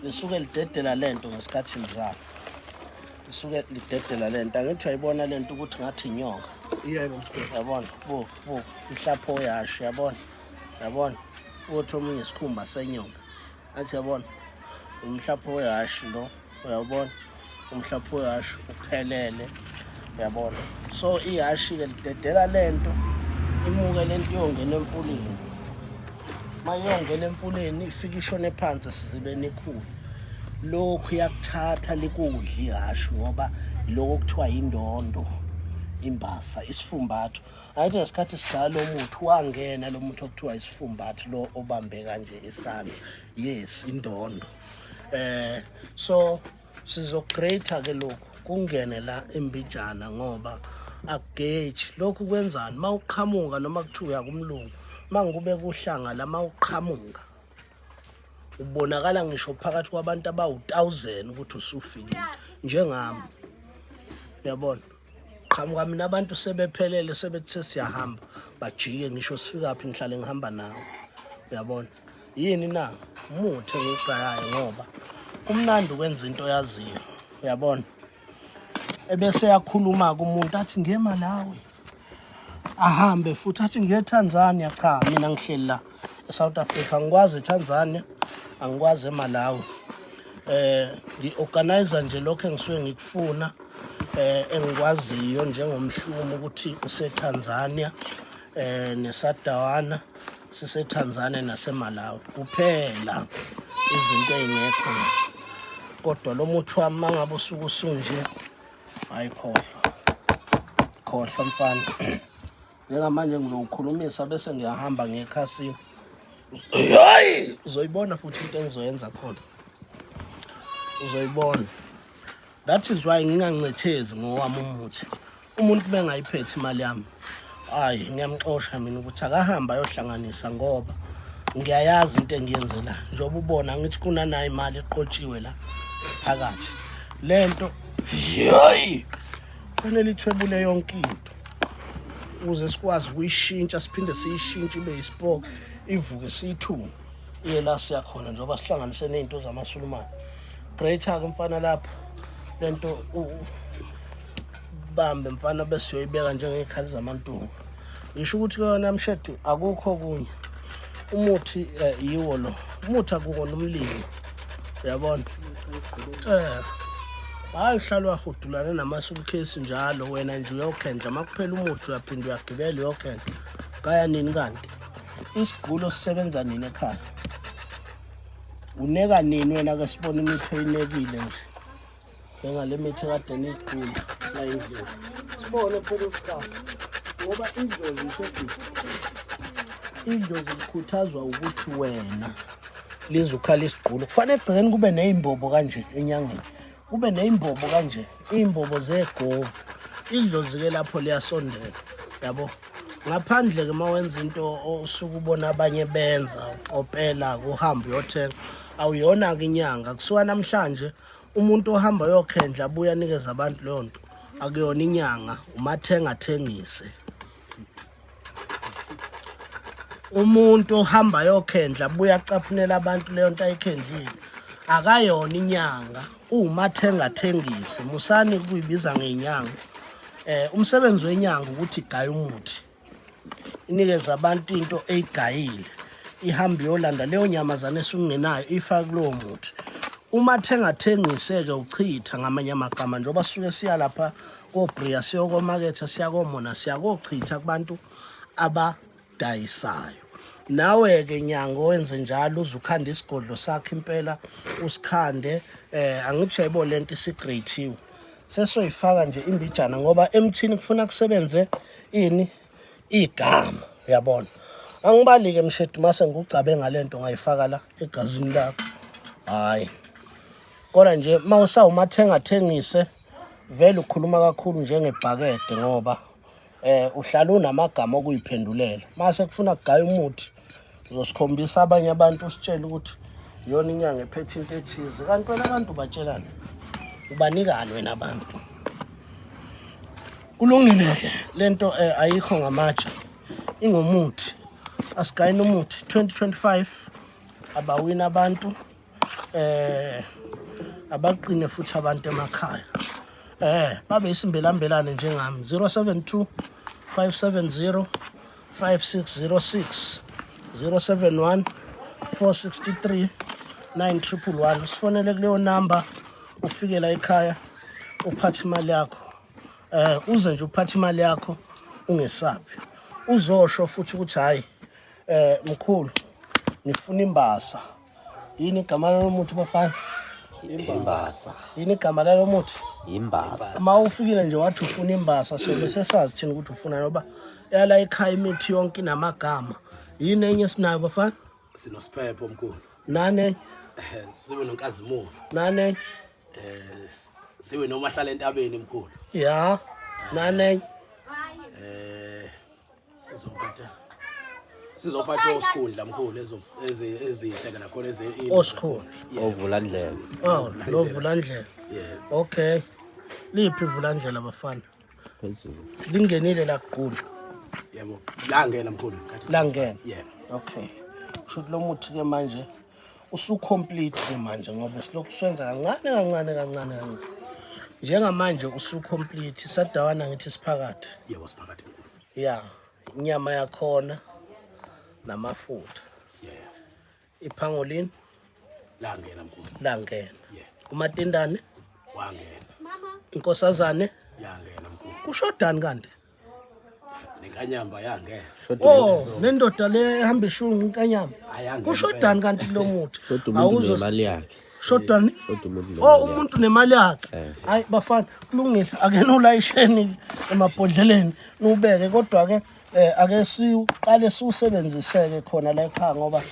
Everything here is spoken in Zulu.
lisuke lidedela lento ngesikhathi lizala. Lisuke lidedela lento. Angithi uyayibona lento ukuthi ngathi inyoka. Yebo. Yabona, ihlapho yashi, yabona. Yabona. Uthi omunye isikhumba senyoka. Athi yabona. Umhlapho wehashi lo, uyabona. Umhlapho wehashi uphelele. Uyabona. So ihashi ke lidedela lento, imuke lento yongena emfuleni. Mayongena emfuleni ifika ishone phansi sizibeni ikhulu. Lokhu yakuthatha likudla ihashi ngoba lokho kuthiwa indondo. Imbasa isifumbatho ayithi ngesikhathi sidala umuntu wangena lo muntu okuthiwa isifumbatho lo obambe kanje isandla yes indondo so sizograte ke lokhu kungene la embijana ngoba akugage lokhu kwenzani mawuqhamuka noma kuthiwa kumlungu mangikube kuhlanga la mawuqhamuka ubonakala ngisho phakathi kwabantu abawu1000 ukuthi usufikile njengami uyabona qhamuka mina abantu sebephelele sebethe siyahamba bajike ngisho sifika phi ngihlale ngihamba nawe uyabona yini na umuthi engiqhayayo ngoba kumnandi ukwenza into yaziyo uyabona ebese yakhuluma kumuntu athi ngiye Malawi ahambe futhi athi ngiye Tanzania cha mina ngihleli la eSouth Africa ngikwazi eTanzania angikwazi eMalawi ngi-organize nje lokho engisuke ngikufuna engikwaziyo njengomhlumo ukuthi useTanzania neSadawana siseTanzania naseMalawi kuphela izinto ezingekho kodwa lo muthi wami mangabe usuku usunje ayikhohlwa mfana njengamanje ngizokhulumisa bese ngiyahamba ngekhasini hayi uzoyibona futhi into engizoyenza khona uzoyibona. That is why ngingancethezi ngowami umuthi. Umuntu bengayiphethe imali yami. Hayi ngiyamxoxa mina ukuthi akahamba ayohlanganisa ngoba ngiyayazi into engiyenzela. Njoba ubona ngithi kunanayo imali eqotshiwe la phakathi. Lento hayi kufanele ithwebule yonke into. Uze sikwazi ukuyishintsha siphinde siyishintshe ibe ispoke ivuke siyithu. Iye la siyakhona njoba sihlanganise nezinto zamaSulumane. Greater ke mfana lapha. Lento bambe mfana bese uyoyibeka njengekhali zamantungu ngisho ukuthi kona mshedi akukho kunye umuthi yiwo lo umuthi akukona umlimi uyabona hayi hlalwa hudulana namasuitcase njalo wena nje uyokhendla makuphela umuthi uyaphinda uyagibela uyokhendla kaya nini kanti isigqulo sisebenza nini ekhaya uneka nini wena ke sibona imithi eyinekile nje ngale mithi kade nigcina la indlela sibone phela ukuqala ngoba indlozi ishedile indlozi ikhuthazwa ukuthi wena lizukhala isigqulo kufanele egcikeni kube nezimbobo kanje enyangeni kube nezimbobo kanje izimbobo zegovu indlozi ke lapho liyasondela yabo ngaphandle ke mawenza into osuku ubona abanye benza uqopela kuhamba uyothenga awuyona ke inyanga kusuka namhlanje umuntu ohamba yokhendla abuya nikeza abantu leyo nto akuyona inyanga umathenga thengise umuntu ohamba yokhendla abuya caphunela abantu leyo nto ayikhendlile akayona inyanga umathenga thengise musani kuyibiza ngeinyanga umsebenzi wenyanga ukuthi igaya umuthi inikeza abantu into eyigayile ihamba yolanda leyo nyamazana esungenayo ifaka kulowo muthi uma thengiseke uchitha ngamanye amagama njoba sisuke siya lapha koBria siyokomakethe siya komona siya kochitha kubantu abadayisayo nawe ke nyango wenze njalo uzukhanda isigodlo sakhe impela usikhande angithi uyayibo lento isigreathiwe sesoyifaka nje imbijana ngoba emthini kufuna kusebenze ini igama uyabona angibalike mshedi mase ngikucabe ngalento ngayifaka la egazini lakho hayi kodwa nje mawusawumathenga thengise vele ukhuluma kakhulu njengebhakede ngoba uhlala unamagama okuyiphendulela mase kufuna kugaya umuthi uzosikhombisa abanye abantu usitshela ukuthi yona inyanga ephethe into ethize kanti wena abantu batshelana ubanikani wena abantu kulungile ke lento ayikho ngamatsha ingumuthi asigayina umuthi 2025 abawina abantu abaqine futhi abantu emakhaya babe isimbelambelane njengami 072 570 5606 071 463 9111 sifonele kuleyo number ufike la ekhaya uphathe imali yakho uze nje uphathe imali yakho ungesabi uzosho futhi ukuthi hayi mkhulu ngifuna imbasa yini igama lomuthi bafana imbasa yini igama lomuthi imbasa uma ufikile nje wathi ufuna imbasa so bese sazi thina ukuthi ufuna noba yala ekhaya imithi yonke namagama yini enye sinayo bafana sinosphepho omkhulu nane sibe nonkazimulu nane sibe nomahlala entabeni mkhulu ya nane sizophatha osikhundla mkhulu ezihleke nakhona osikhundla ovula ndlela lovula ndlela okay liphi ivula ndlela bafana phezulu lingenile la kuqulu yebo langena mkhulu langena yebo okay futhi lo muthi ke manje usucomplete ke manje ngoba silokhu senza kancane njengamanje usucomplete sadawana ngithi siphakathi yebo siphakathi ya inyama yakhona namafutha iphangolini langena mkhulu langena umatendane wangena inkosazane yangena mkhulu kushodani kanti nenkanyamba yangena nendoda le ehamba ishungu inkanyamba kushodani kanti lo muthi awuzo imali yakhe shodani umuntu umuntu nemali yakhe hayi bafana kulungile akena ulayisheni emabhodleleni nubeke kodwa ke ake siqale siusebenziseke khona la ekhaya ngoba